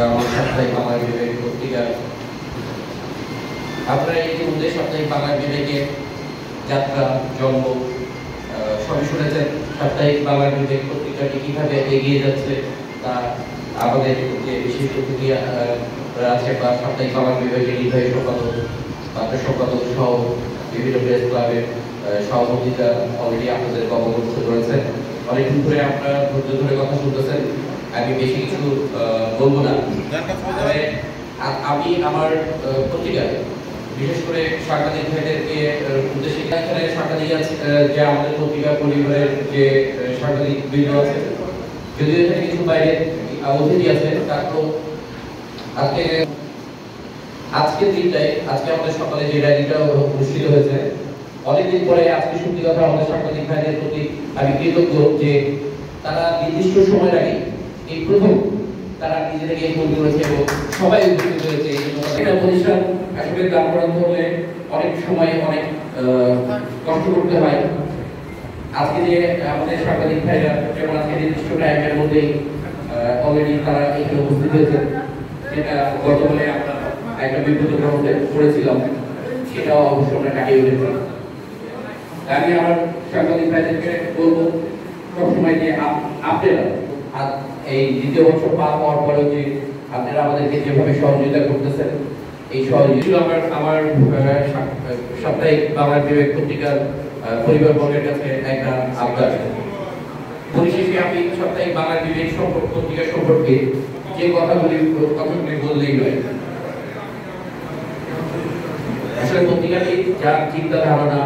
আমার সাপ্তাহিক বাংলা বিভাগ পত্রিকা। আপনারা ইতিমধ্যে সাপ্তাহিক বাংলা বিভাগের যাত্রা, জন্ম সবই শুনেছেন। সাপ্তাহিক বাংলা বিভাগ পত্রিকাটি কিভাবে এগিয়ে যাচ্ছে তা আমাদের যে বিশেষ অতিথি আছে বা সাপ্তাহিক বাংলা বিভাগের নির্বাহী সম্পাদক, বার্তা সম্পাদক সহ বিভিন্ন প্রেস ক্লাবের সভাপতিরা অলরেডি আপনাদের অবগত করেছেন। অনেকদিন ধরে আপনারা ধৈর্য ধরে কথা শুনতেছেন, আমি বেশি কিছু বলবো না। আমি আমার পত্রিকা বিশেষ করে সাংবাদিক ভাইদেরকে উদ্দেশ্যে এখানে সাংবাদিক আছে যে আমাদের পত্রিকা পরিবারের যে সাংবাদিক বৃন্দ আছে, যদিও এখানে কিছু বাইরে অতিথি আছে, তারপর আজকের দিনটায় আজকে আমাদের সকালে যে র্যালিটা অনুষ্ঠিত হয়েছে, অনেকদিন পরে আজকে সত্যি কথা আমাদের সাংবাদিক ভাইদের প্রতি আমি কৃতজ্ঞ যে তারা নির্দিষ্ট সময়ের আগে এই প্রথম তারা নিজেদেরকে তৈরি করেছে এবং সবাই উপস্থিত হয়েছে। একটা প্রতিষ্ঠান আসলে দাম করাতে হলে অনেক সময় অনেক কষ্ট করতে হয়। আজকে যে আমাদের সাংবাদিক ভাইরা যেমন আজকে নির্দিষ্ট টাইমের মধ্যেই অলরেডি তারা এখানে উপস্থিত হয়েছে, যেটা গতকালে আমরা একটা বিব্রত গ্রহণে করেছিলাম, সেটাও অবশ্যই আমরা কাটিয়ে উঠেছি। আমি আমার সাংবাদিক ভাইদেরকে বলবো সবসময় যে আপনারা এই দ্বিতীয় বছর পার হওয়ার পরেও যে আপনারা আমাদেরকে যেভাবে সহযোগিতা করতেছেন, এই সহযোগিতা আমার সাপ্তাহিক বাংলা বিভাগ পত্রিকার পরিবার বর্গের কাছে একটা আবদার। পরিশেষে আমি সাপ্তাহিক বাংলা বিভাগ পত্রিকা সম্পর্কে যে কথাগুলি বললেই নয়, আসলে পত্রিকাটি যার চিন্তা ধারণা